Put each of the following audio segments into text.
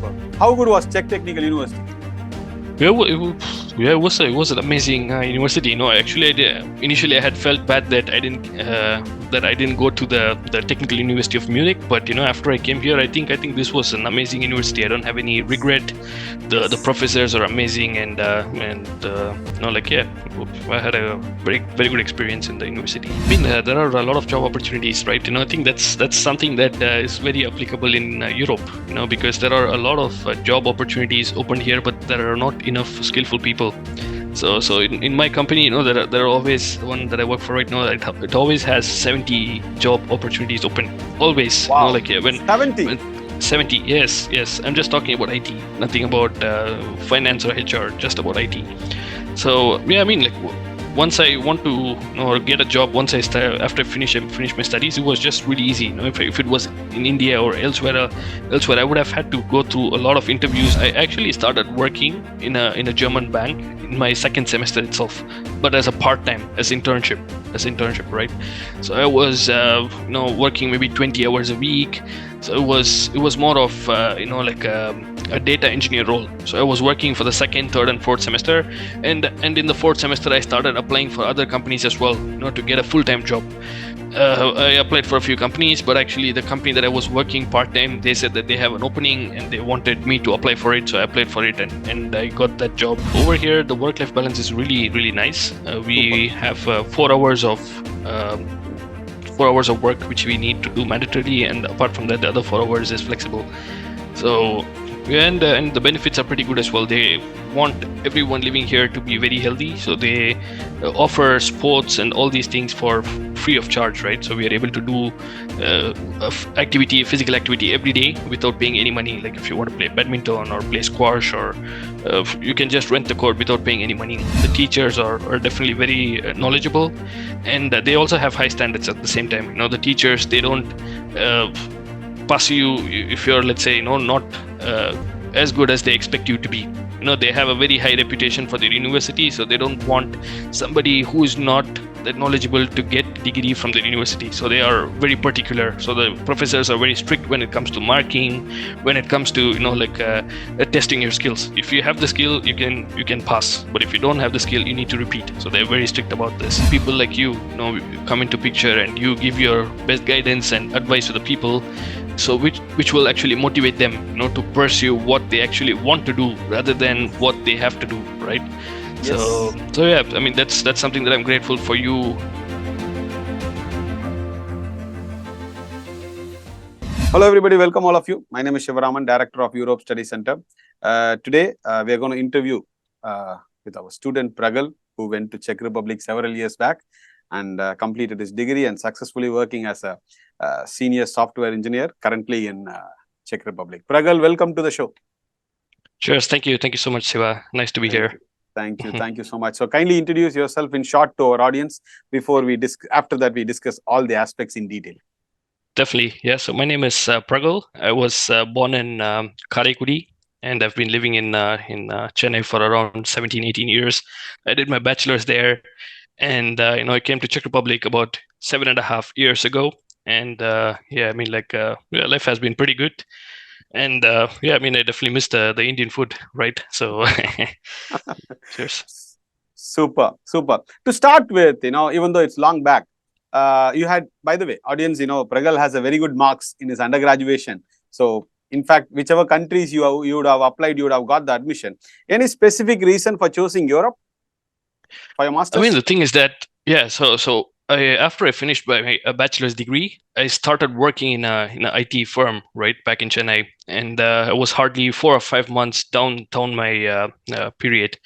Super. How good was Czech Technical University? Yeah, it was an amazing university. Actually, initially I had felt bad that I didn't go to the Technical University of Munich. But after I came here, I think this was an amazing university. I don't have any regret. The professors are amazing, and I had a very very good experience in the university. I mean, there are a lot of job opportunities, right? I think that's something that is very applicable in Europe. Because there are a lot of job opportunities open here, but there are not enough skillful people. So in my company, there are always, the one that I work for right now, it always has 70 job opportunities open. Always. Wow. 70. 70. Yes. I'm just talking about IT, nothing about finance or HR, just about IT. So yeah, I mean, once I want to get a job, after I finish my studies, it was just really easy. If it was in India or elsewhere, I would have had to go through a lot of interviews. I actually started working in a German bank in my second semester itself, but as a part-time, as internship, right? So I was working maybe 20 hours a week. So it was more of a data engineer role. So I was working for the second, third, and fourth semester, and in the fourth semester I started applying for other companies as well, to get a full-time job. I applied for a few companies, but actually the company that I was working part-time, they said that they have an opening and they wanted me to apply for it, so I applied for it and I got that job. Over here, the work-life balance is really, really nice. We have 4 hours of 4 hours of work which we need to do mandatorily, and apart from that, the other 4 hours is flexible. So and the benefits are pretty good as well. They want everyone living here to be very healthy, so they offer sports and all these things for free of charge, right? So we are able to do physical activity every day without paying any money. Like if you want to play badminton or play squash, or you can just rent the court without paying any money. The teachers are definitely very knowledgeable, and they also have high standards at the same time. The teachers, they don't pass you if you're, let's say, not as good as they expect you to be. They have a very high reputation for their university, so they don't want somebody who is not that knowledgeable to get degree from their university. So they are very particular. So the professors are very strict when it comes to marking, when it comes to testing your skills. If you have the skill, you can pass, but if you don't have the skill, you need to repeat. So they're very strict about this. People like you come into picture and you give your best guidance and advice to the people, so which will actually motivate them to pursue what they actually want to do rather than what they have to do, right? Yes. So yeah, I mean, that's something that I'm grateful for you. Hello everybody, welcome all of you. My name is Shivaraman, Director of Europe Study Center. Today we are going to interview with our student Pragal, who went to Czech Republic several years back and completed his degree and successfully working as a senior software engineer currently in Czech Republic. Pragal, welcome to the show. Cheers. Thank you so much, Shiva. Nice to be here. Thank you so much. So kindly introduce yourself in short to our audience before after that we discuss all the aspects in detail. Definitely. Yeah. So my name is Pragal. I was born in Karaikudi, and I've been living in Chennai for around 17-18 years. I did my bachelor's there, and I came to Czech Republic about 7.5 years ago. And life has been pretty good. And I definitely missed the Indian food, right? So cheers. Super. To start with, even though it's long back, you had, by the way, audience, Pragal has a very good marks in his undergraduation. So in fact, whichever countries you would have applied, you would have got the admission. Any specific reason for choosing Europe for your master's? I mean, the thing is that, yeah, so after I finished my bachelor's degree, I started working in an IT firm right back in Chennai, and I was hardly 4 or 5 months down my period.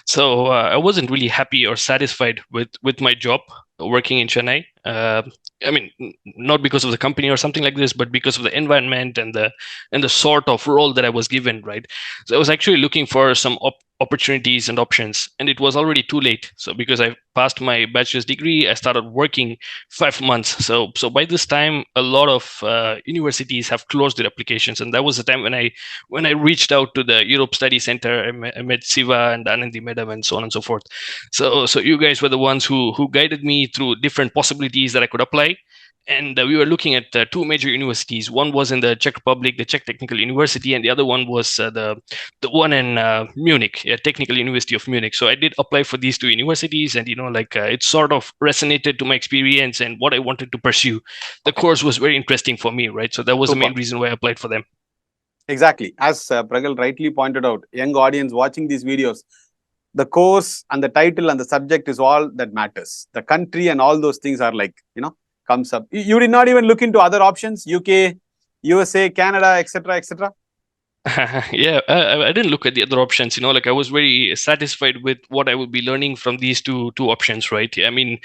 So I wasn't really happy or satisfied with my job working in Chennai. I mean, not because of the company or something like this, but because of the environment and the sort of role that I was given, right? So I was actually looking for some opportunities and options, and it was already too late. So because I passed my bachelor's degree, I started working 5 months. So by this time, a lot of universities have closed their applications, and that was the time when I reached out to the Europe Study Center. I met Siva and Anandi Madam and so on and so forth. So you guys were the ones who guided me through different possibilities that I could apply. and we were looking at two major universities. One was in the Czech Republic, the Czech Technical University, and the other one was the one in Munich, Technical University of Munich. So I did apply for these two universities, and it sort of resonated to my experience and what I wanted to pursue. The course was very interesting for me, right? So that was the main reason why I applied for them. Exactly. As Pragal rightly pointed out, young audience watching these videos, the course and the title and the subject is all that matters. The country and all those things are comes up. You did not even look into other options, UK, USA, Canada, etc., etc. Yeah, I didn't look at the other options. I was very satisfied with what I would be learning from these two options, right? I mean,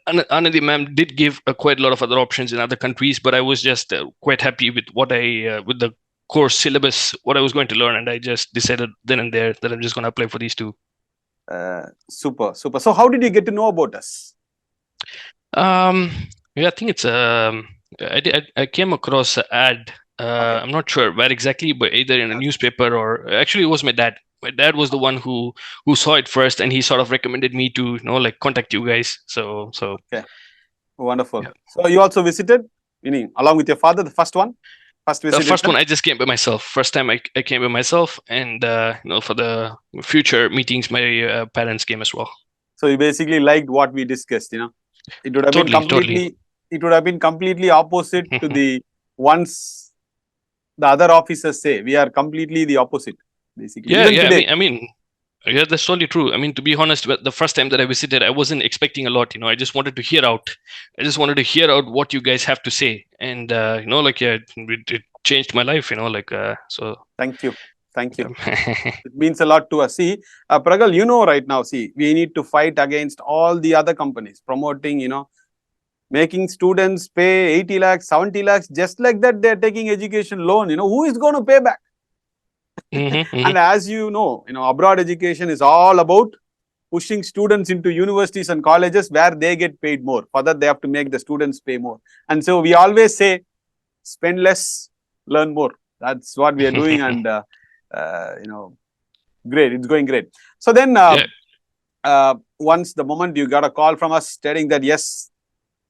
Anandi ma'am did give quite a lot of other options in other countries, but I was just quite happy with what with the course syllabus, what I was going to learn, and I just decided then and there that I'm just going to apply for these two. Super. So how did you get to know about us? Yeah, I think it's I came across an ad. I'm not sure where exactly, but either in a newspaper or actually it was my dad. My dad was the one who saw it first, and he sort of recommended me to contact you guys. So okay, wonderful. Yeah. So you also visited, meaning along with your father, the first one. The first one I just came by myself. First time I came by myself, and for the future meetings, my parents came as well. So you basically liked what we discussed. It would have totally. It would have been completely opposite to the ones the other officers say. We are completely the opposite, basically. Yeah. I mean, yeah, that's totally true. I mean, to be honest, the first time that I visited, I wasn't expecting a lot. I just wanted to hear out. I just wanted to hear out what you guys have to say, and it changed my life. So. Thank you. It means a lot to us. See, Pragal, right now, see, we need to fight against all the other companies promoting, making students pay 80 lakhs, 70 lakhs, just like that they're taking education loan. Who is going to pay back? And as you know, abroad education is all about pushing students into universities and colleges where they get paid more. For that, they have to make the students pay more. And so we always say, spend less, learn more. That's what we are doing. And, great. It's going great. So then, once the moment you got a call from us stating that, yes,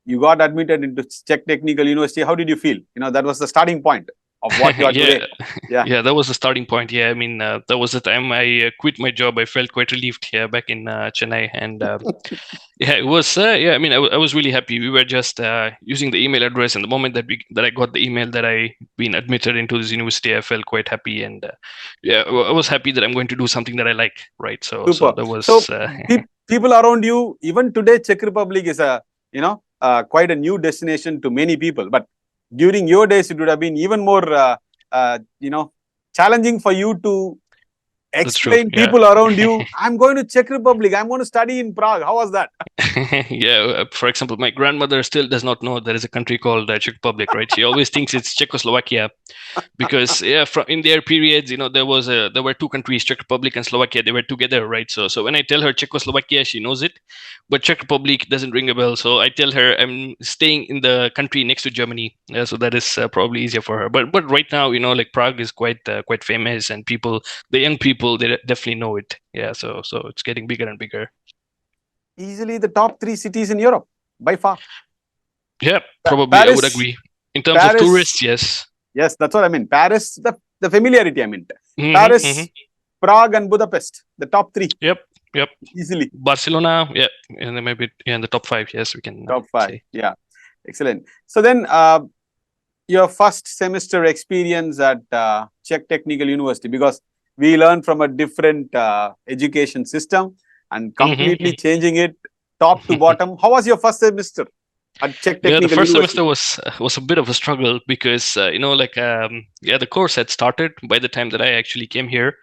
you got admitted into Czech Technical University, how did you feel? That was the starting point of what you are today. Yeah, that was the starting point. Yeah, I mean, that was the time I quit my job. I felt quite relieved here back in Chennai, and it was. I mean, I was really happy. We were just using the email address, and the moment that I got the email that I been admitted into this university, I felt quite happy, and I was happy that I'm going to do something that I like. Right. So that was. So people around you, even today, Czech Republic is a quite a new destination to many people, but during your days, it would have been even more, challenging for you to explain people around you. I'm going to Czech Republic. I'm going to study in Prague. How was that? Yeah. For example, my grandmother still does not know there is a country called Czech Republic, right? She always thinks it's Czechoslovakia because in their periods, there were two countries, Czech Republic and Slovakia. They were together, right? So when I tell her Czechoslovakia, she knows it, but Czech Republic doesn't ring a bell. So I tell her I'm staying in the country next to Germany. So that is probably easier for her. But right now, Prague is quite famous, and the young people, they definitely know it. Yeah. So it's getting bigger and bigger. Easily the top 3 cities in Europe by far. Yeah, probably. Paris, I would agree. In terms of tourists, yes. Yes, that's what I mean. Paris, the familiarity I mean. Paris, Prague and Budapest, the top 3. Yep. Easily. Barcelona, and then maybe in the top 5. Yes, we can. Top 5. Say. Yeah, excellent. So then, your first semester experience at Czech Technical University, because we learned from a different education system and completely changing it top to bottom. How was your first semester at Czech Technical University? The first University? semester was a bit of a struggle because the course had started by the time that I actually came here.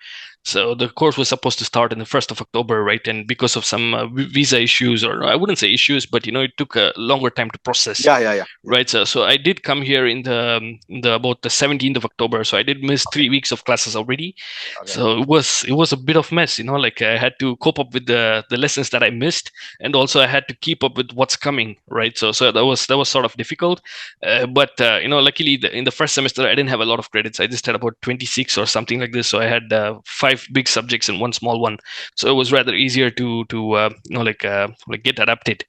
So the course was supposed to start on the 1st of October, right? And because of some visa issues, or I wouldn't say issues, but it took a longer time to process. Yeah. Right. So I did come here in the about the 17th of October. So I did miss 3 weeks of classes already. Okay. So it was a bit of mess. I had to cope up with the lessons that I missed, and also I had to keep up with what's coming. Right. So that was sort of difficult. But luckily in the first semester I didn't have a lot of credits. I just had about 26 or something like this. So I had 5 5 big subjects in one small one. So it was rather easier to get adapted.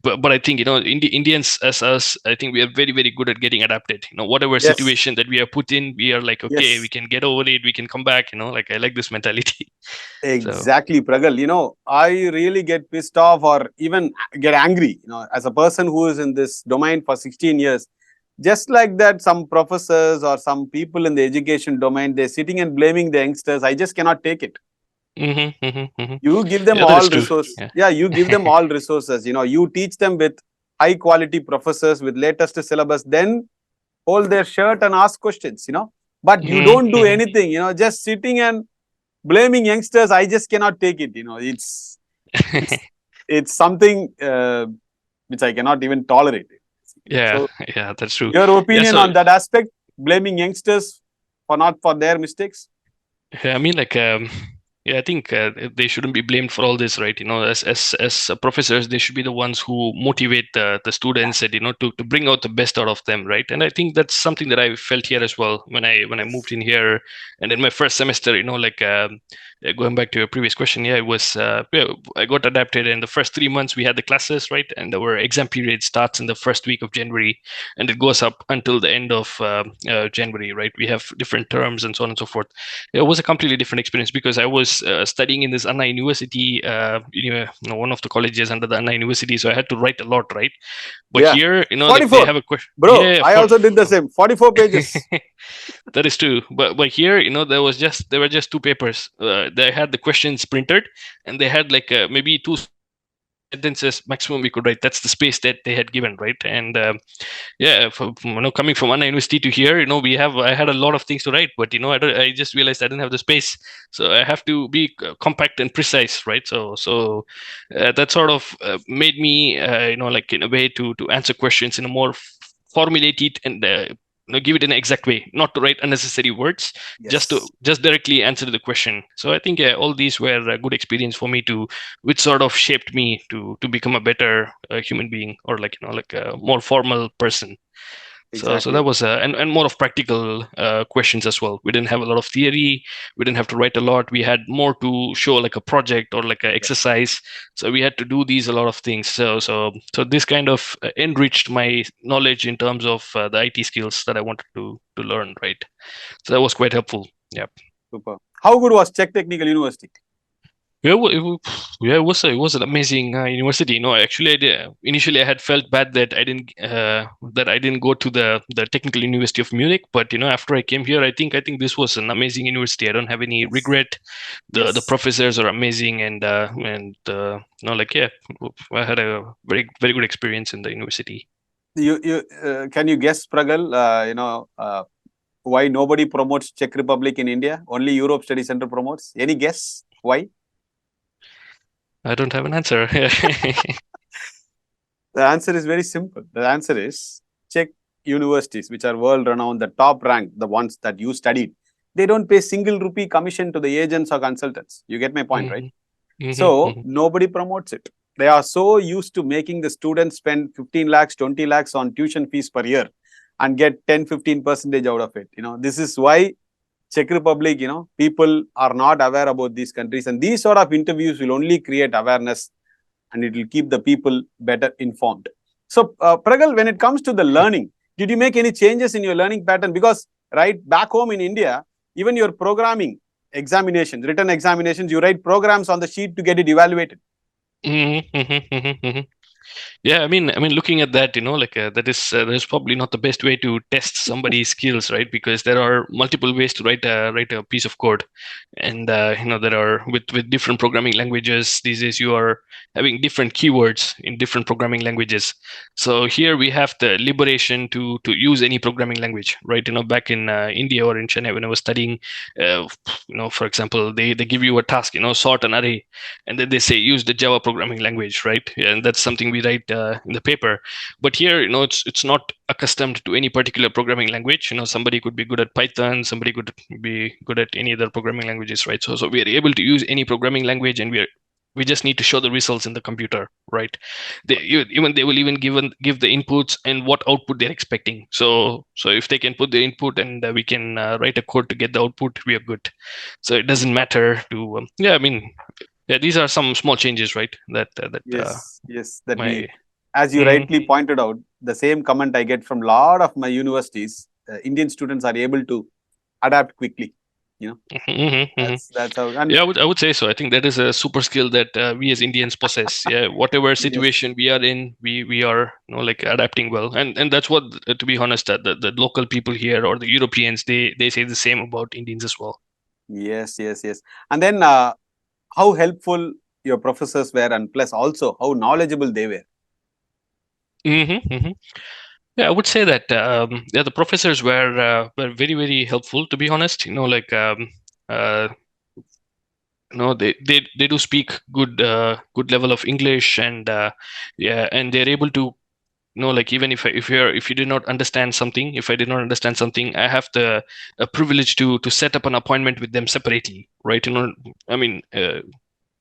But I think Indians as us, I think we are very very good at getting adapted. Whatever Yes. situation that we are put in, we are like, okay, Yes. we can get over it, we can come back. I like this mentality. Exactly, Pragal. I really get pissed off or even get angry, as a person who is in this domain for 16 years. Just like that, some professors or some people in the education domain, they're sitting and blaming the youngsters. I just cannot take it. You give them Yeah, that all is true. resources. Yeah. You give them all resources. You teach them with high quality professors with latest syllabus. Then hold their shirt and ask questions. But you don't do anything. Just sitting and blaming youngsters. I just cannot take it. It's something which I cannot even tolerate. Yeah, So, yeah, that's true. your opinion so, on that aspect? Blaming youngsters for their mistakes? Yeah, I mean, I think they shouldn't be blamed for all this, right? As professors, they should be the ones who motivate the students, and to bring out the best out of them, right? And I think that's something that I felt here as well when I moved in here, and in my first semester, going back to your previous question, it was I got adapted. In the first 3 months, we had the classes, right, and our exam period starts in the first week of January, and it goes up until the end of January, right? We have different terms and so on and so forth. It was a completely different experience because I was studying in this Anna University, one of the colleges under the Anna University. So I had to write a lot, right? But here, 44. they have a question. Bro, I also did the same. 44 pages. That is true. But here, there were just 2 papers. They had the questions printed, and they had maybe 2 sentences maximum we could write. That's the space that they had given, right? And coming from Anna University to here, I had a lot of things to write, but I just realized I didn't have the space, so I have to be compact and precise, right? So that sort of made me in a way to answer questions in a more formulated and give it in an exact way, not to write unnecessary words, just directly answer the question. So I think all these were a good experience for me which sort of shaped me to become a better human being, or a more formal person. Exactly. So that was and more of practical questions as well. We didn't have a lot of theory. We didn't have to write a lot. We had more to show, like a project or like an exercise. So we had to do a lot of things. So this kind of enriched my knowledge in terms of the IT skills that I wanted to learn. Right. So that was quite helpful. Yeah. Super. How good was Czech Technical University? Yeah, it was an amazing university. Actually, initially I had felt bad that I didn't go to the Technical University of Munich. But after I came here, I think this was an amazing university. I don't have any regret. The professors are amazing, and I had a very very good experience in the university. You can you guess, Pragal? Why nobody promotes Czech Republic in India? Only Europe Study Center promotes. Any guess why? I don't have an answer. The answer is very simple. The answer is Czech universities, which are world renowned, the top ranked, the ones that you studied, they don't pay single rupee commission to the agents or consultants. You get my point, right? So nobody promotes it. They are so used to making the students spend 15 lakhs, 20 lakhs on tuition fees per year and get 10-15% out of it. This is why Czech Republic, people are not aware about these countries, and these sort of interviews will only create awareness, and it will keep the people better informed. So, Pragal, when it comes to the learning, did you make any changes in your learning pattern? Because right back home in India, even your programming examinations, written examinations, you write programs on the sheet to get it evaluated. Yeah, I mean, looking at that, that is probably not the best way to test somebody's skills, right? Because there are multiple ways to write a piece of code, and there are with different programming languages these days. You are having different keywords in different programming languages. So here we have the liberation to use any programming language, right? Back in India or in Chennai when I was studying, for example, they give you a task, sort an array, and then they say use the Java programming language, right? And that's something we write in the paper. But here, it's not accustomed to any particular programming language. Somebody could be good at Python, somebody could be good at any other programming languages, right? So we are able to use any programming language, and we are we just need to show the results in the computer, right? They will even give the inputs and what output they're expecting. So if they can put the input and we can write a code to get the output, we are good. So it doesn't matter to these are some small changes, right? Yes, that my as you Mhm. rightly pointed out, the same comment I get from a lot of my universities. Indian students are able to adapt quickly. That's how. And Yeah, I would say so. I think that is a super skill that we as Indians possess. Yeah, whatever yes, situation we are in, we are like adapting well, and that's what, to be honest, the local people here or the Europeans, they say the same about Indians as well. yes. And then how helpful your professors were, and plus also how knowledgeable they were. Yeah, I would say that the professors were very helpful. To be honest, uh, they do speak good level of English, and and they're able to like, even if you did not understand something, if I did not understand something, I have the privilege to set up an appointment with them separately, right? I mean,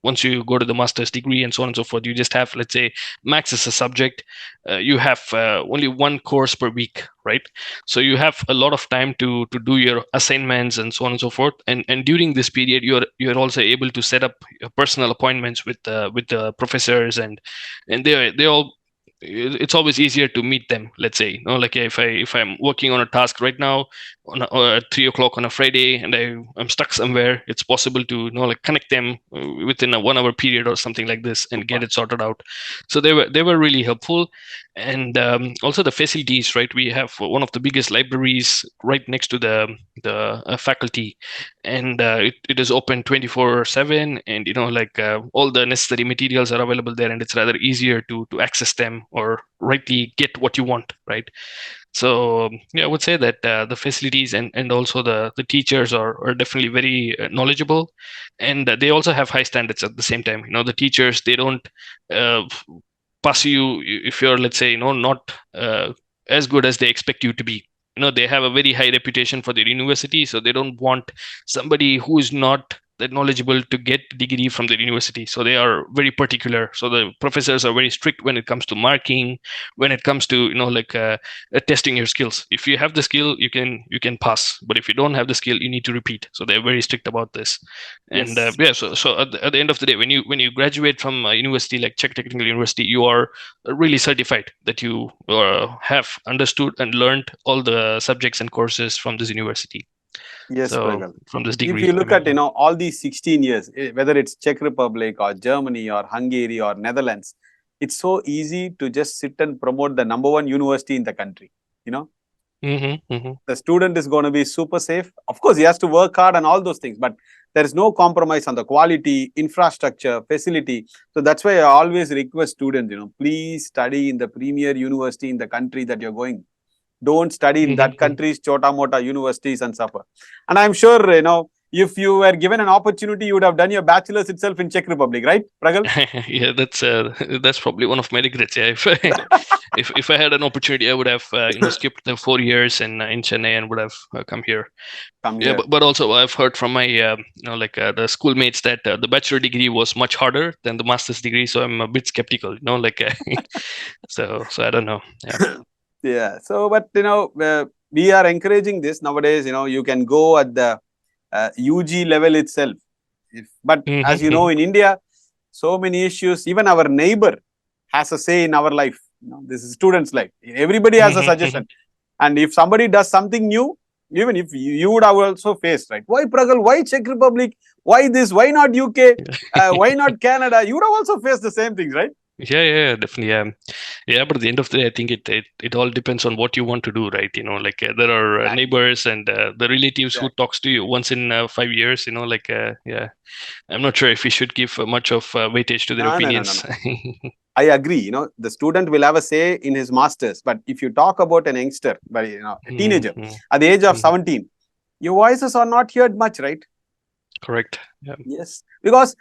once you go to the master's degree and so on and so forth, you just have, let's say, max is a subject, you have only one course per week, right? So you have a lot of time to do your assignments and so on and so forth, and during this period you're also able to set up personal appointments with the professors, and they all, it's always easier to meet them, let's say, like if I'm working on a task right now at 3 o'clock on a Friday, and I'm stuck somewhere, it's possible to like connect them within a 1 hour period or something like this and get it sorted out. So they were really helpful. And also the facilities, right? We have one of the biggest libraries right next to the faculty, and it is open 24/7, and all the necessary materials are available there, and it's rather easier to access them or rightly get what you want, right? So yeah, I would say that the facilities and also the teachers are definitely very knowledgeable, and they also have high standards at the same time. The teachers, they don't uh, pass you if you're, let's say, not as good as they expect you to be. They have a very high reputation for their university, so they don't want somebody who is not that knowledgeable to get degree from the university. So they are very particular. So the professors are very strict when it comes to marking, when it comes to testing your skills. If you have the skill, you can pass, but if you don't have the skill, you need to repeat. So they're very strict about this. And Yes, so at the end of the day, when you graduate from a university like Czech Technical University, you are really certified that you have understood and learned all the subjects and courses from this university. yes, So Pragal. from this If degree, you look at all these 16 years, whether it's Czech Republic or Germany or Hungary or Netherlands, it's so easy to just sit and promote the number one university in the country. The student is going to be super safe. Of course, he has to work hard and all those things, but there is no compromise on the quality, infrastructure, facility. So that's why I always request students, please study in the premier university in the country that you're going. Don't study in that country's chota mota universities and suffer. And I'm sure, if you were given an opportunity, you would have done your bachelor's itself in Czech Republic, right, Pragal? Yeah, that's probably one of my regrets. Yeah, if I had an opportunity, I would have skipped the 4 years in Chennai and would have come here. Yeah, but also I've heard from my the schoolmates that the bachelor degree was much harder than the master's degree, so I'm a bit skeptical. So I don't know. Yeah. Yeah. So, but we are encouraging this nowadays. You can go at the UG level itself. But as you know, in India, so many issues. Even our neighbor has a say in our life. This is students' life. Everybody has a suggestion, and if somebody does something new, even if you would have also faced, right? Why Pragal? Why Czech Republic? Why this? Why not UK? Why not Canada? You would have also faced the same things, right? Yeah, definitely. Yeah, but at the end of the day, I think it all depends on what you want to do, right? There are neighbors and the relatives who talks to you once in 5 years. Yeah, I'm not sure if we should give much of weightage to their opinions. No. I agree. The student will have a say in his masters, but if you talk about an youngster, but a teenager at the age of 17, your voices are not heard much, right? Correct. Yeah. Yes, because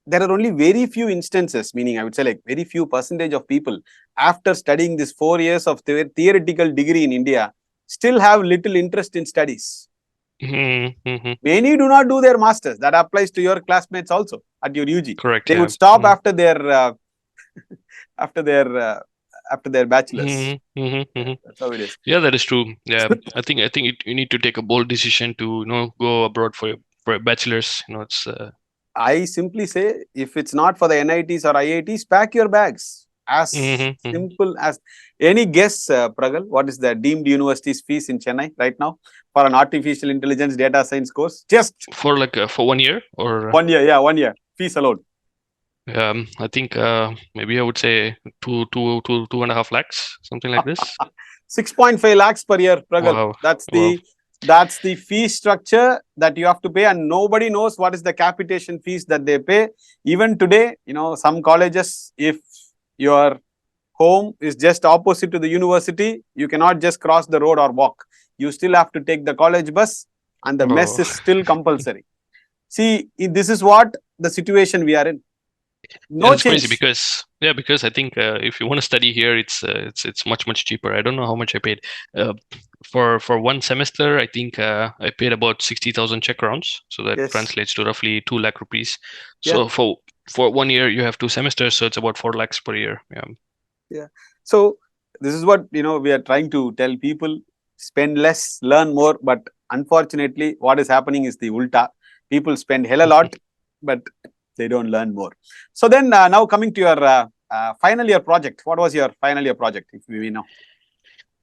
there are only very few instances, meaning I would say like very few percentage of people after studying this 4 years of theoretical degree in India still have little interest in studies. Many do not do their masters. That applies to your classmates also at your UG. Correct. They Yeah. would stop after their after their bachelors. That's how it is. Yeah, that is true. Yeah, I think you need to take a bold decision to go abroad for a bachelor's. It's I simply say, if it's not for the NITs or IITs, pack your bags. As simple as any guess, Pragal, what is the deemed university's fees in Chennai right now for an artificial intelligence data science course? Just for for 1 year or 1 year, yeah, 1 year fees alone. I think maybe I would say 2.5 lakhs, something like this. 6.5 lakhs per year, Pragal. Wow. That's the fee structure that you have to pay, and nobody knows what is the capitation fees that they pay. Even today, some colleges, if your home is just opposite to the university, you cannot just cross the road or walk. You still have to take the college bus, and the mess is still compulsory. See, this is what the situation we are in. No it's change. crazy because I think if you want to study here, it's much cheaper. I don't know how much I paid for one semester. I think I paid about 60,000 Czech crowns, so that translates to roughly 2 lakh rupees. So for 1 year you have 2 semesters, so it's about 4 lakhs per year. Yeah. So this is what we are trying to tell people: spend less, learn more. But unfortunately, what is happening is the ulta. People spend hell a lot, but they don't learn more. So then now coming to your final year project. What was your final year project, if we know?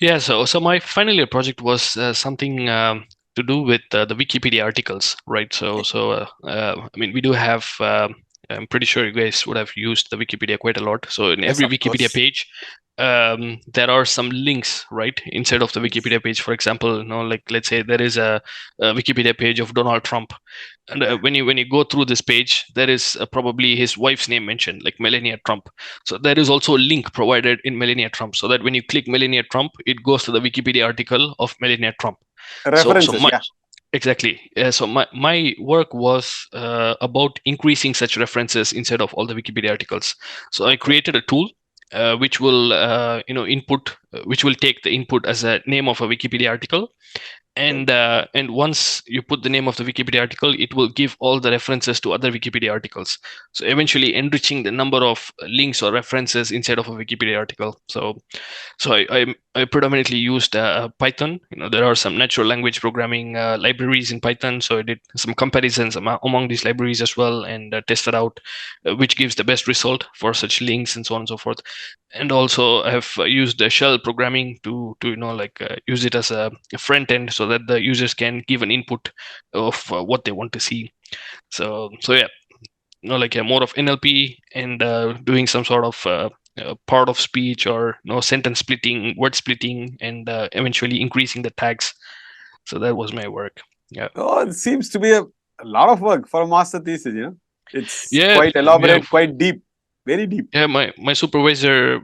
Yeah, so my final year project was something to do with the Wikipedia articles, right? So I mean, we do have I'm pretty sure you guys would have used the Wikipedia quite a lot. So in every Wikipedia page, there are some links right inside of the Wikipedia page. For example, like let's say there is a Wikipedia page of Donald Trump, and when you go through this page, there is probably his wife's name mentioned, like Melania Trump. So there is also a link provided in Melania Trump, so that when you click Melania Trump, it goes to the Wikipedia article of Melania Trump. References, Exactly. So my work was about increasing such references inside of all the Wikipedia articles. So I created a tool which will which will take the input as a name of a Wikipedia article, and once you put the name of the Wikipedia article, it will give all the references to other Wikipedia articles, so eventually enriching the number of links or references inside of a Wikipedia article. So I predominantly used Python. There are some natural language programming libraries in Python, so I did some comparisons among these libraries as well, and tested out which gives the best result for such links and so on and so forth. And also I have used the shell programming to use it as a front end, so that the users can give an input of what they want to see. So yeah, like more of NLP, and doing some sort of part of speech, or sentence splitting, word splitting, and eventually increasing the tags. So that was my work. Yeah. Oh, it seems to be a lot of work for a master thesis. It's quite elaborate, quite deep. Very deep. Yeah, my supervisor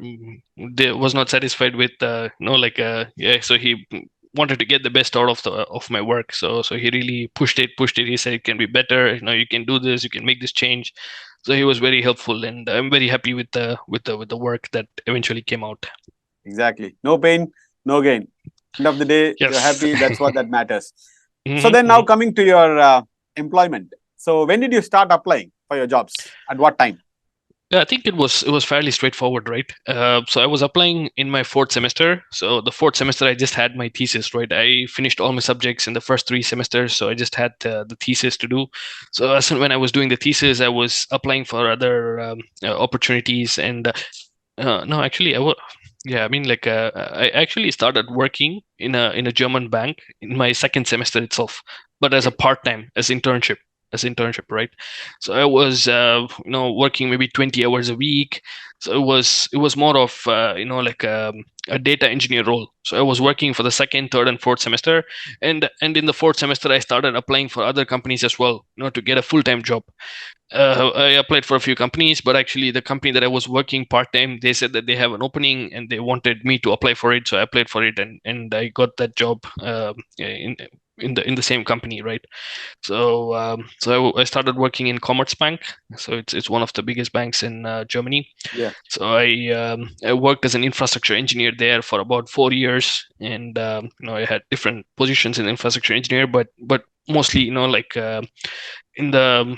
was not satisfied with so he wanted to get the best out of my work. So he really pushed it. He said it can be better. You can do this. You can make this change. So he was very helpful, and I'm very happy with the work that eventually came out. Exactly. No pain, no gain. End of the day, you're happy. That's what that matters. So then now coming to your employment. So when did you start applying for your jobs? At what time? Yeah, I think it was fairly straightforward, right? So I was applying in my 4th semester. So the 4th semester, I just had my thesis, right? I finished all my subjects in the first 3 semesters, so I just had the thesis to do. So as when I was doing the thesis, I was applying for other opportunities, and no, actually, I actually started working in a German bank in my 2nd semester itself, but as a part-time, as internship, right? So I was working maybe 20 hours a week. So it was more of a data engineer role. So I was working for the 2nd, 3rd, and 4th semester, and in the 4th semester I started applying for other companies as well, to get a full-time job. I applied for a few companies, but actually the company that I was working part-time, they said that they have an opening and they wanted me to apply for it. So I applied for it, and I got that job in the same company, right? So I started working in Commerzbank. So it's one of the biggest banks in Germany. Yeah. So I worked as an infrastructure engineer there for about 4 years, and I had different positions in infrastructure engineer, but mostly like in the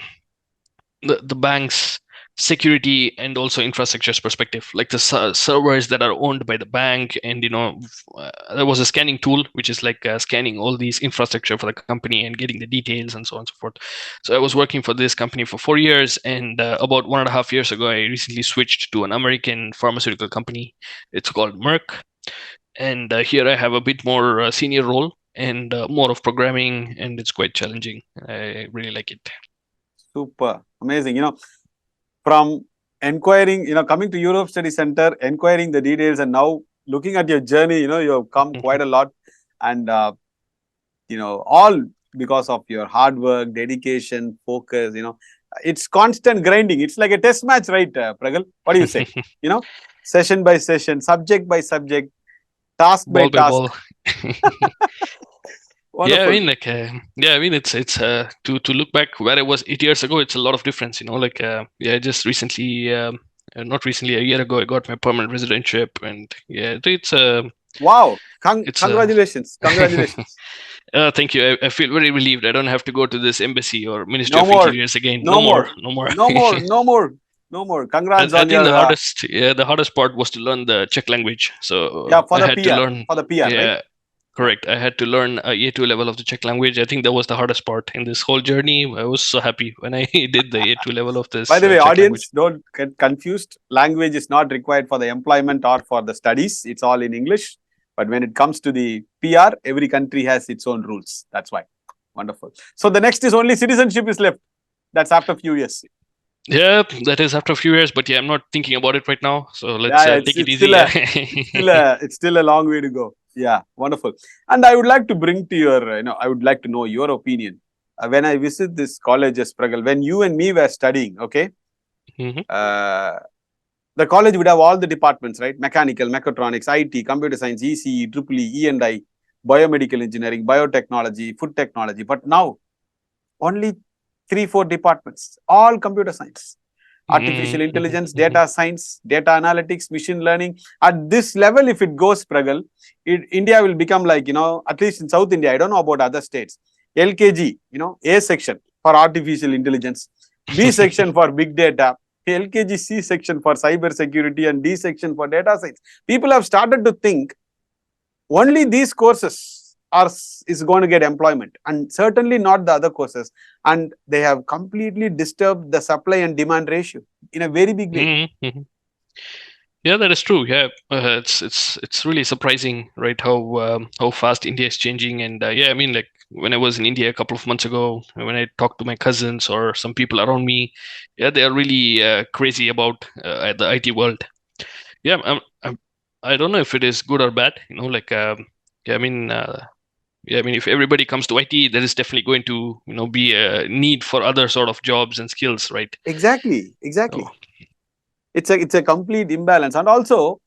bank's security and also infrastructure's perspective, like the servers that are owned by the bank, and there was a scanning tool which is like scanning all these infrastructure for the company and getting the details and so on and so forth. So I was working for this company for 4 years, and about 1.5 years ago, I recently switched to an American pharmaceutical company. It's called Merck, and here I have a bit more senior role and more of programming, and it's quite challenging. I really like it. Super amazing. From inquiring, coming to Europe Study Center, inquiring the details, and now looking at your journey, you have come quite a lot, and all because of your hard work, dedication, focus. It's constant grinding. It's like a test match, right, Pragal? What do you say? Session by session, subject by subject, task by Ball by task. ball. Wonderful. Yeah, I mean, like, it's to look back where I was 8 years ago. It's a lot of difference, like, I just recently, not recently, a year ago, I got my permanent residentship, and yeah, it's Wow! it's Congratulations! Congratulations! Thank you. I feel very relieved. I don't have to go to this embassy or Ministry No of more. Interiors again. No more. No more. No more. No more. No more. Congrats I on think your. the hardest part was to learn the Czech language. So Yeah, for I the had to PR. learn. For the PR, Yeah, right? correct. I had to learn a A2 level of the Czech language. I think that was the hardest part in this whole journey. I was so happy when I did the A2 level of this By the way, Czech audience, language. don't get confused. Language is not required for the employment or for the studies. It's all in English. But when it comes to the PR, every country has its own rules. That's why. Wonderful. So the next is only citizenship is left. That's after a few years. Yeah, that is after a few years, but yeah, I'm not thinking about it right now. So let's take it easy. It's still a long way to go. Yeah, wonderful. And I would like to bring to your, I would like to know your opinion. When I visit this colleges, Pragal, when you and me were studying, okay, the college would have all the departments, right? Mechanical, mechatronics, IT, computer science, ECE, EEE, E&I, biomedical engineering, biotechnology, food technology. But now, only 3-4 departments, all computer science, artificial intelligence, data science, data analytics, machine learning. At this level, if it goes, Pragal, India will become like, at least in South India, I don't know about other states, LKG, A section for artificial intelligence, B section for big data, LKG C section for cyber security, and D section for data science. People have started to think only these courses is going to get employment, and certainly not the other courses. And they have completely disturbed the supply and demand ratio in a very big way. Yeah, that is true. Yeah, it's really surprising, right? How fast India is changing. And yeah, I mean, like when I was in India a couple of months ago, when I talked to my cousins or some people around me, yeah, they are really crazy about the IT world. Yeah, I don't know if it is good or bad. Like yeah, I mean. Yeah, I mean, if everybody comes to IT, there is definitely going to, be a need for other sort of jobs and skills, right? Exactly. It's a complete imbalance. And also,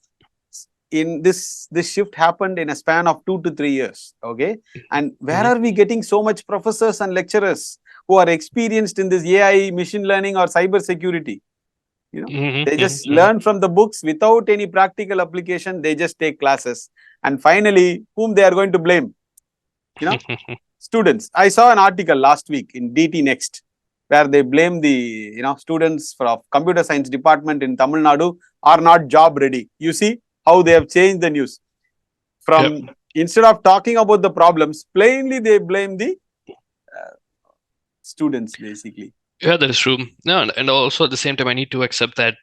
in this shift happened in a span of 2 to 3 years. Okay, and where are we getting so much professors and lecturers who are experienced in this AI, machine learning, or cyber security? They just learn from the books without any practical application. They just take classes, and finally, whom they are going to blame? Students. I saw an article last week in DT Next where they blame the students from computer science department in Tamil Nadu are not job ready. You see how they have changed the news. From instead of talking about the problems, plainly they blame the students basically. Yeah, that is true. No, and also at the same time, I need to accept that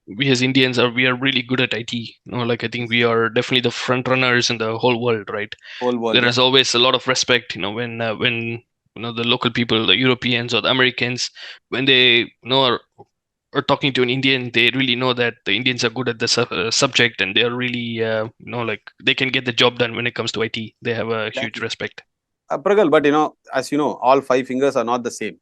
we as Indians we are really good at IT. Like I think we are definitely the front runners in the whole world, right? Whole world. There is always a lot of respect, when the local people, the Europeans or the Americans, when they are talking to an Indian, they really know that the Indians are good at the subject, and they are really like they can get the job done when it comes to IT. They have a huge respect. Pragal, but as you know, all 5 fingers are not the same.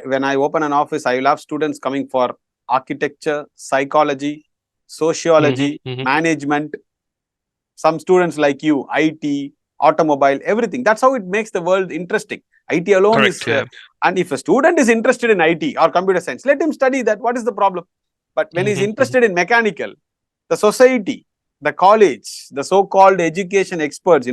When I open an office, I will have students coming for architecture, psychology, sociology, management. Some students like you, IT, automobile, everything. That's how it makes the world interesting. IT alone Correct. is, Yeah. and if a student is interested in IT or computer science, let him study that. What is the problem? But when he's interested in mechanical, the society, the college, the so-called education experts,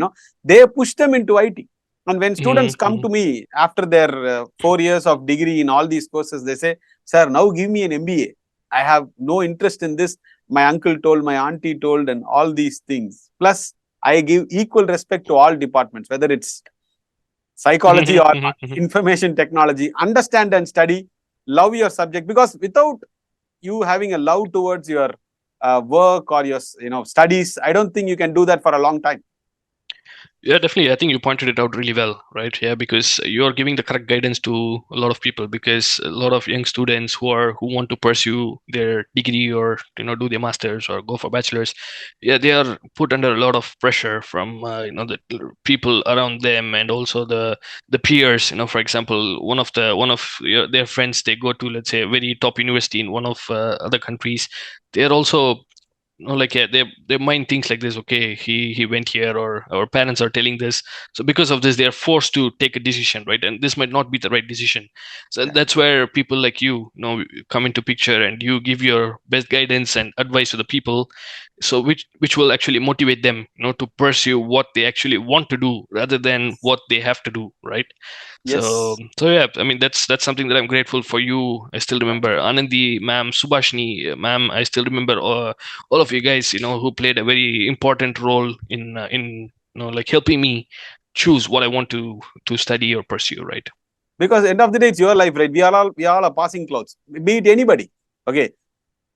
they push them into IT. And when students come to me after their 4 years of degree in all these courses, they say, sir, now give me an MBA. I have no interest in this. My uncle told, my auntie told, and all these things. Plus, I give equal respect to all departments, whether it's psychology or information technology. Understand and study, love your subject, because without you having a love towards your work or your studies, I don't think you can do that for a long time. Yeah, definitely. I think you pointed it out really well, right? Yeah, because you're giving the correct guidance to a lot of people, because a lot of young students who want to pursue their degree or do their masters or go for bachelors, yeah, they are put under a lot of pressure from the people around them, and also the peers. For example, one of their friends, they go to, let's say, a very top university in one of other countries. They're also like, yeah, their mind thinks like this. Okay, he went here, or our parents are telling this, so because of this they are forced to take a decision, right? And this might not be the right decision. So that's where people like come into picture, and you give your best guidance and advice to the people, so which will actually motivate them to pursue what they actually want to do, rather than what they have to do, right? Yes. So yeah, I mean, that's something that I'm grateful for you. I still remember Anandi ma'am, Subhashni ma'am. I still remember all of you guys, who played a very important role in like helping me choose what I want to study or pursue, right? Because end of the day, it's your life, right? We all are passing clouds. Be it anybody. Okay.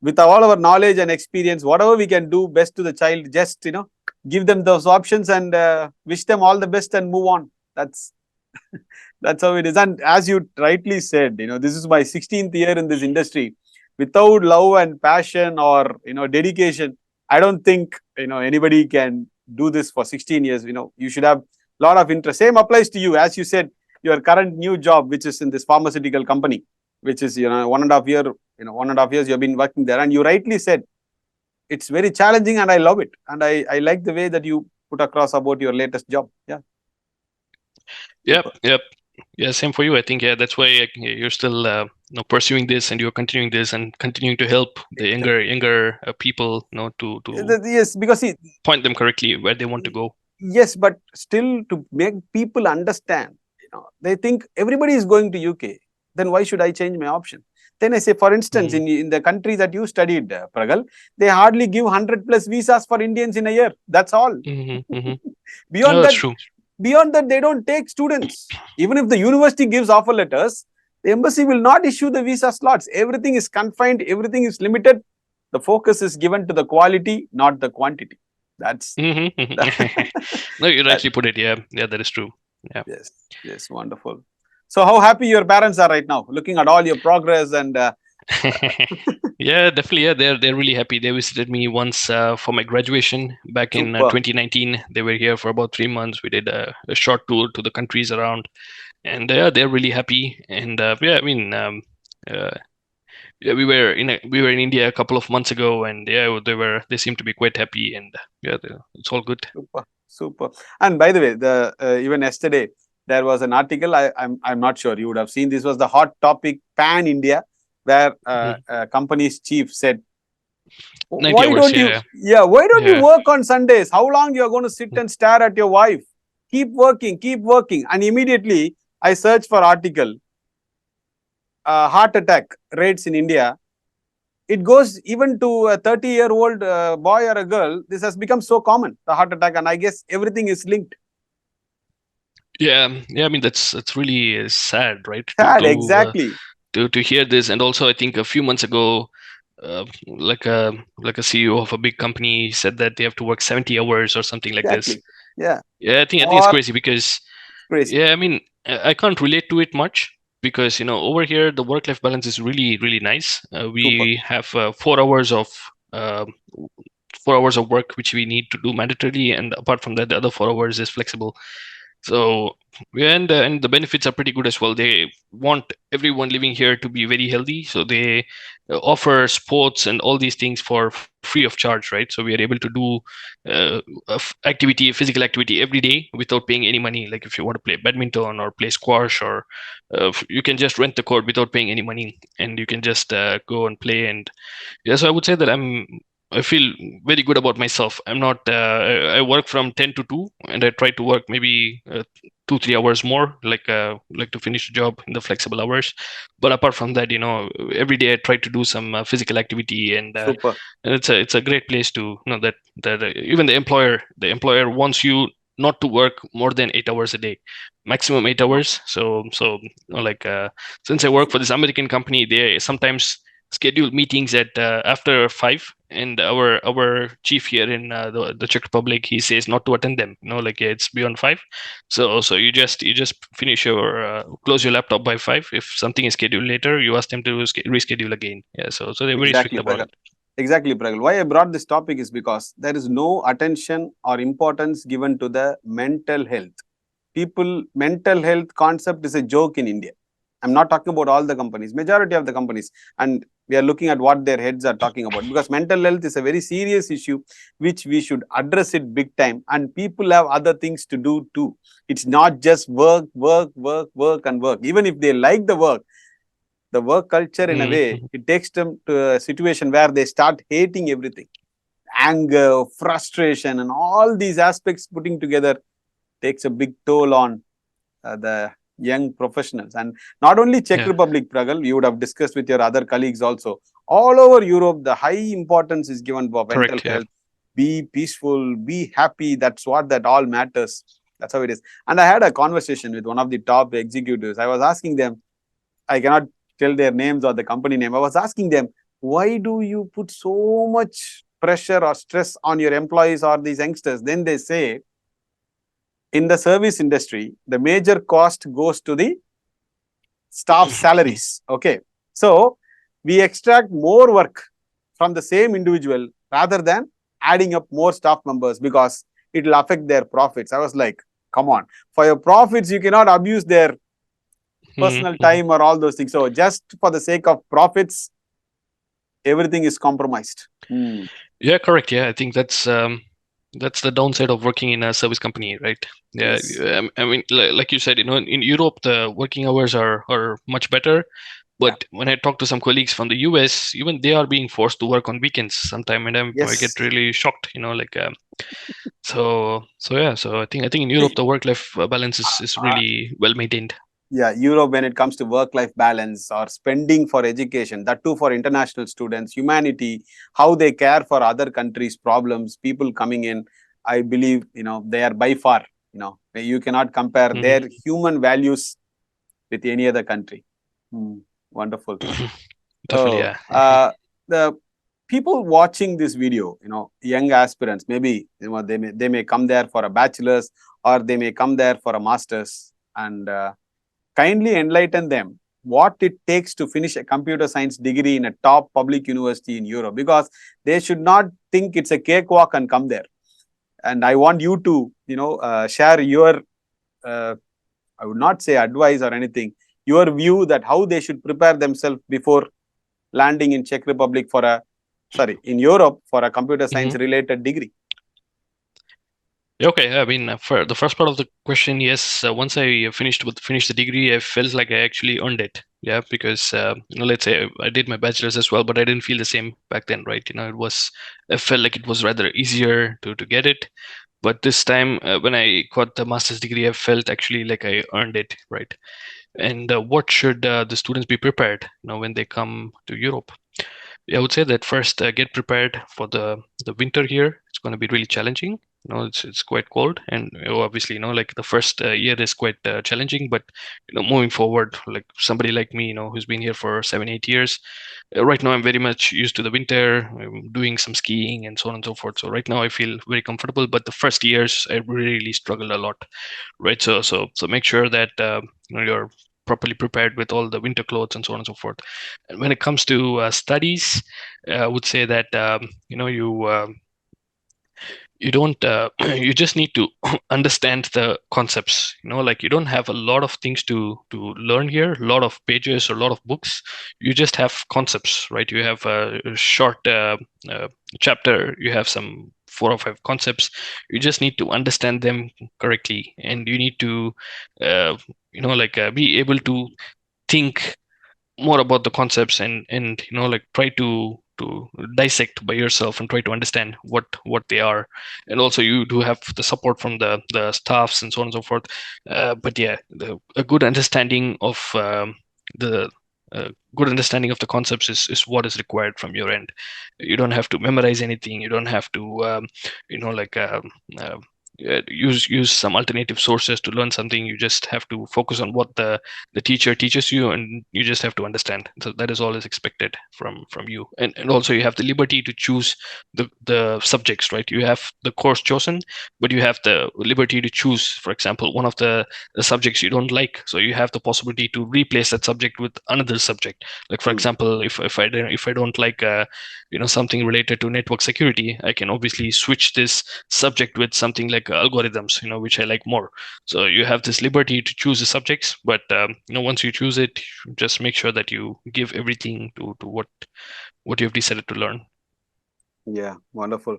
With all our knowledge and experience, whatever we can do best to the child, just give them those options and wish them all the best and move on. That's how it is. And as you rightly said, this is my 16th year in this industry. Without love and passion or dedication, I don't think anybody can do this for 16 years. You should have a lot of interest. Same applies to you, as you said, your current new job, which is in this pharmaceutical company, which is 1.5 year, 1.5 years you've been working there, and you rightly said it's very challenging, and I love it, and I like the way that you put across about your latest job. Yep. Yeah, same for you. I think, yeah, that's why you're still pursuing this, and you're continuing this and continuing to help the younger people, to Yes, because see, point them correctly where they want to go. Yes, but still, to make people understand, they think everybody is going to UK. Then why should I change my option? Then I say, for instance, in the country that you studied, Pragal, they hardly give 100 plus visas for Indians in a year. That's all. Beyond that's that, true. Beyond that, they don't take students. Even if the university gives offer letters, the embassy will not issue the visa slots. Everything is confined. Everything is limited. The focus is given to the quality, not the quantity. That's No, you rightly put it. Yeah, that is true. Yeah. Yes, wonderful. So how happy your parents are right now, looking at all your progress and yeah, definitely. Yeah, they're really happy. They visited me once for my graduation back in 2019. They were here for about 3 months. We did a short tour to the countries around, and they're really happy. And yeah, I mean, yeah, we were in India a couple of months ago, and yeah, they seem to be quite happy, and yeah, it's all good. Super. And by the way, even yesterday there was an article. I'm not sure you would have seen. This was the hot topic pan India, where a company's chief said, why don't you work on Sundays? How long you're going to sit and stare at your wife? Keep working. And immediately I searched for article, heart attack rates in India. It goes even to a 30-year-old boy or a girl. This has become so common, the heart attack, and I guess everything is linked. Yeah. I mean, that's really sad, right? Sad, exactly. To hear this. And also, I think a few months ago, like a CEO of a big company said that they have to work 70 hours or something like this. Yeah. I think it's crazy, because yeah, I mean, I can't relate to it much, because over here the work-life balance is really, really nice. We have 4 hours of 4 hours of work which we need to do mandatorily, and apart from that, the other 4 hours is flexible. So and the benefits are pretty good as well. They want everyone living here to be very healthy, so they offer sports and all these things for free of charge, right? So we are able to do physical activity every day without paying any money. Like if you want to play badminton or play squash, or you can just rent the court without paying any money, and you can just go and play. And yeah, so I would say that I feel very good about myself. I'm not. I work from 10 to 2, and I try to work maybe 2-3 hours more, like to finish the job in the flexible hours. But apart from that, every day I try to do some physical activity, Super. and it's a great place to that even the employer wants you not to work more than 8 hours a day, maximum 8 hours. So since I work for this American company, they sometimes schedule meetings at after 5, and our chief here in the Czech Republic, he says not to attend them, like it's beyond 5. So you just finish your close your laptop by 5. If something is scheduled later, you ask them to reschedule again. Yeah, so they're very strict Exactly, about Pragal. it. Exactly, Pragal. Why I brought this topic is because there is no attention or importance given to the mental health. Mental health concept is a joke in India. I'm not talking about all the companies, majority of the companies. And we are looking at what their heads are talking about, because mental health is a very serious issue which we should address it big time. And people have other things to do too. It's not just work, work, work, work, and work. Even if they like the work culture, in a way, Mhm. it takes them to a situation where they start hating everything. Anger, frustration, and all these aspects putting together takes a big toll on the young professionals. And not only Czech Yeah, Republic, Pragal, you would have discussed with your other colleagues also. All over Europe, the high importance is given for mental correct. Yeah. health. Be peaceful, be happy. That's what that all matters. That's how it is. And I had a conversation with one of the top executives. I was asking them, I cannot tell their names or the company name. I was asking them, why do you put so much pressure or stress on your employees or these youngsters? Then they say, in the service industry, the major cost goes to the staff salaries. Okay. So we extract more work from the same individual rather than adding up more staff members, because it will affect their profits. I was like, come on, for your profits, you cannot abuse their personal Mhm. time or all those things. So just for the sake of profits, everything is compromised. Hmm. Yeah, correct. Yeah, I think that's the downside of working in a service company, right? Yeah, Yes. I mean, like you said, in Europe, the working hours are much better. Yeah. But when I talk to some colleagues from the US, even they are being forced to work on weekends sometime, and I get Yes. really shocked. So yeah, so I think in Europe See, the work-life balance is uh, really well maintained. yeah, Europe, when it comes to work-life balance or spending for education, that too for international students, humanity, how they care for other countries' problems, people coming in, I believe, they are by far, you cannot compare Hmm. their human values with any other country. Hmm. Wonderful. Definitely, Oh, yeah. the people watching this video, young aspirants, maybe they may come there for a bachelor's, or they may come there for a master's, and kindly enlighten them what it takes to finish a computer science degree in a top public university in Europe, because they should not think it's a cakewalk and come there. And I want you to, share your, uh, I would not say advice or anything, your view that how they should prepare themselves before landing in Czech Republic in Europe for a computer science Hmm. related degree. Okay, I mean, for the first part of the question, yes. Once I finished the degree, I felt like I actually earned it. Yeah, because let's say I did my bachelor's as well, but I didn't feel the same back then, right? I felt like it was rather easier to get it. But this time, when I got the master's degree, I felt actually like I earned it, right? And what should the students be prepared, when they come to Europe? I would say that first, get prepared for the winter here. It's going to be really challenging. It's quite cold, and obviously, like the first year is quite challenging. But moving forward, like somebody like me, who's been here for 7-8 years, right now I'm very much used to the winter. I'm doing some skiing and so on and so forth. So right now I feel very comfortable. But the first years I really struggled a lot, right? So make sure that you're properly prepared with all the winter clothes and so on and so forth. And when it comes to studies, I would say that you you don't you just need to understand the concepts. Like you don't have a lot of things to learn here, a lot of pages or a lot of books. You just have concepts, right? You have a short uh, chapter, you have some 4 or 5 concepts. You just need to understand them correctly, and you need to be able to think more about the concepts, and like try to dissect by yourself and try to understand what they are. And also you do have the support from the staffs and so on and so forth. But yeah, a good understanding of the good understanding of the concepts is what is required from your end. You don't have to memorize anything. You don't have to you know like uh, use some alternative sources to learn something. You just have to focus on what the teacher teaches you, and you just have to understand. So that is all is expected from you. And also you have the liberty to choose the subjects, right? You have the course chosen, but you have the liberty to choose, for example, one of the subjects you don't like, so you have the possibility to replace that subject with another subject. Like for example, if I don't like something related to network security, I can obviously switch this subject with something like algorithms, which I like more. So you have this liberty to choose the subjects, but once you choose it, just make sure that you give everything to what you've decided to learn. Yeah, wonderful.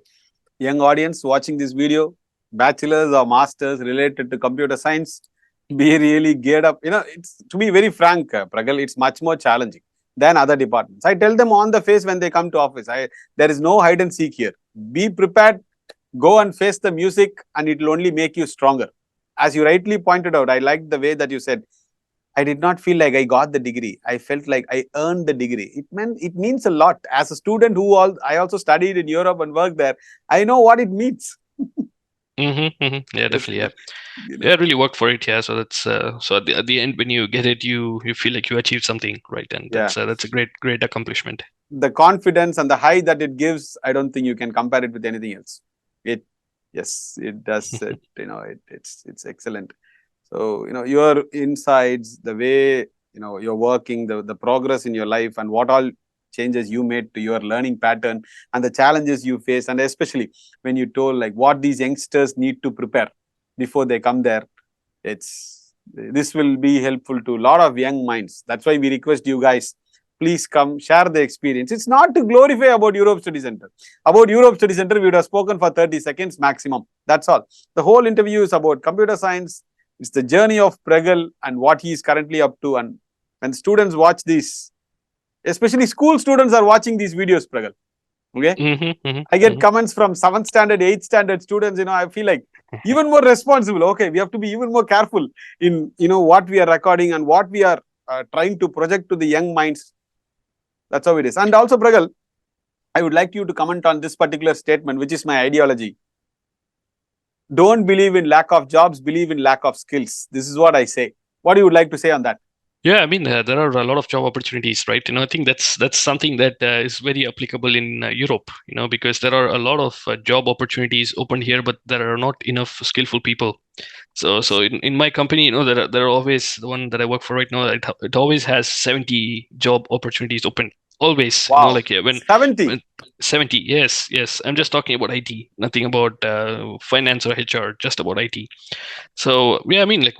Young audience watching this video, bachelor's or master's related to computer science, be really geared up. It's, to be very frank, Pragal, it's much more challenging than other departments. I tell them on the face when they come to office, there is no hide and seek here. Be prepared, go and face the music, and it will only make you stronger. As you rightly pointed out, I liked the way that you said, I did not feel like I got the degree. I felt like I earned the degree. It means a lot. As a student I also studied in Europe and worked there, I know what it means. Yeah, definitely. Yeah. Yeah, I really worked for it. Yeah, so that's so at the end when you get it, you feel like you achieved something, right? And that's a great accomplishment. The confidence and the high that it gives, I don't think you can compare it with anything else. It does. It's excellent. So your insights, the way you're working, the progress in your life, and what all changes you made to your learning pattern, and the challenges you face, and especially when you told like what these youngsters need to prepare before they come there. This will be helpful to a lot of young minds. That's why we request you guys, please come share the experience. It's not to glorify about Europe Study Center. About Europe Study Center, we would have spoken for 30 seconds maximum. That's all. The whole interview is about computer science. It's the journey of Pragal and what he is currently up to. And when students watch this, especially school students are watching these videos, Pragal. Okay. I get comments from 7th standard, 8th standard students. I feel like even more responsible. Okay, we have to be even more careful in what we are recording and what we are trying to project to the young minds. That's how it is. And also, Pragal, I would like you to comment on this particular statement, which is my ideology. Don't believe in lack of jobs, believe in lack of skills. This is what I say. What do you would like to say on that? Yeah, I mean, there are a lot of job opportunities, right? I think that's something that is very applicable in Europe, because there are a lot of job opportunities open here, but there are not enough skillful people. So in my company, there are always, the one that I work for right now, it always has 70 job opportunities open. Always. Wow. When 70. 70, yes. I'm just talking about IT, nothing about finance or HR, just about IT. So yeah, I mean, like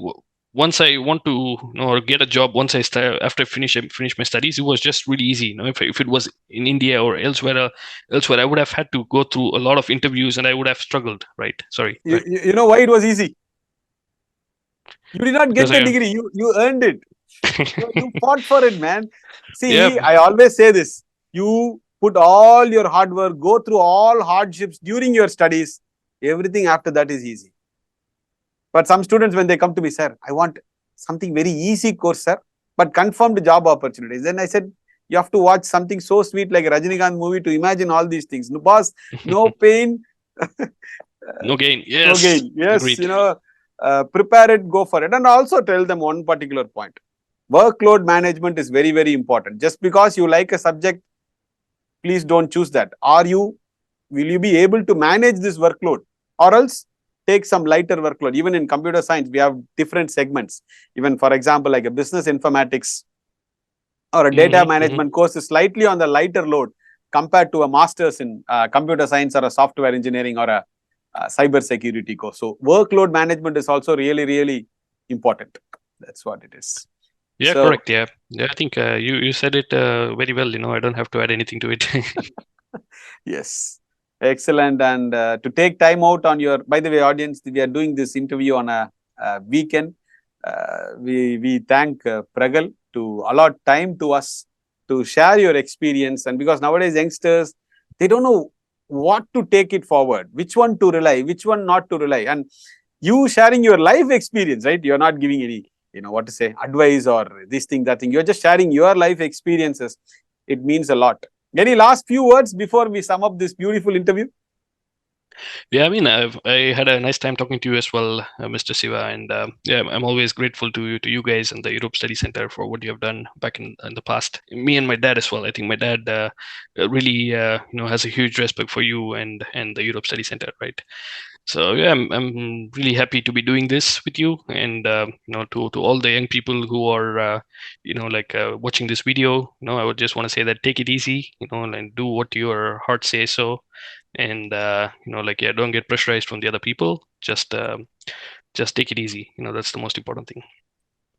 once I want to or get a job, once after I finish my studies, it was just really easy. If it was in India or elsewhere, I would have had to go through a lot of interviews and I would have struggled. Right? Sorry. You know why it was easy? You did not get the degree. You earned it. You fought for it, man. See, I always say this. You put all your hard work, go through all hardships during your studies. Everything after that is easy. But some students, when they come to me, sir, I want something very easy course, sir, but confirmed job opportunities. Then I said, you have to watch something so sweet like a Rajinikanth movie to imagine all these things. No boss, no pain. No gain. Yes. No gain. Yes. Agreed. Prepare it, go for it. And also tell them one particular point. Workload management is very, very important. Just because you like a subject, please don't choose that. Will you be able to manage this workload? Or else take some lighter workload. Even in computer science, we have different segments. Even for example, like a business informatics or a data management course is slightly on the lighter load compared to a master's in computer science or a software engineering or cyber security course. So workload management is also really important. That's what it is. Yeah, So, correct. Yeah, I think you said it very well. I don't have to add anything to it. yes, excellent. And to take time out on your, by the way, audience, we are doing this interview on a weekend. We thank Pragal to allot time to us to share your experience. And because nowadays youngsters, they don't know what to take it forward, which one to rely, which one not to rely. And you sharing your life experience, right? You're not giving any, what to say, advice or this thing, that thing. You're just sharing your life experiences. It means a lot. Any last few words before we sum up this beautiful interview? Yeah, I mean, I had a nice time talking to you as well, Mr. Siva, and yeah, I'm always grateful to you guys and the Europe Study Center for what you have done back in the past. Me and my dad as well. I think my dad really has a huge respect for you and the Europe Study Center, right? So yeah, I'm really happy to be doing this with you, and to all the young people who are watching this video. I would just want to say that take it easy, and do what your heart says so, and don't get pressurized from the other people. Just take it easy. That's the most important thing,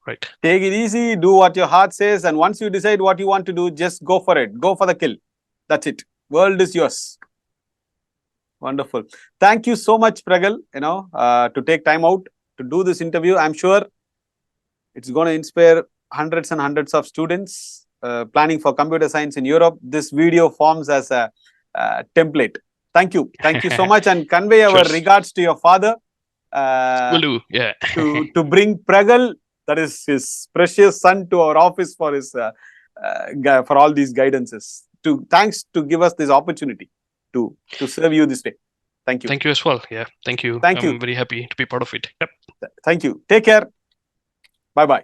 right? Take it easy, do what your heart says, and once you decide what you want to do, just go for it. Go for the kill. That's it. World is yours. Wonderful. Thank you so much, Pragal, to take time out to do this interview. I'm sure it's going to inspire hundreds and hundreds of students planning for computer science in Europe. This video forms as a template. Thank you. Thank you so much, and convey our regards to your father. Will do. Yeah. to bring Pragal, that is his precious son, to our office for his for all these guidances. Thanks to give us this opportunity to serve you this way. Thank you. Thank you as well. Yeah. Thank you. Thank you. I'm very happy to be part of it. Yep. Thank you. Take care. Bye-bye.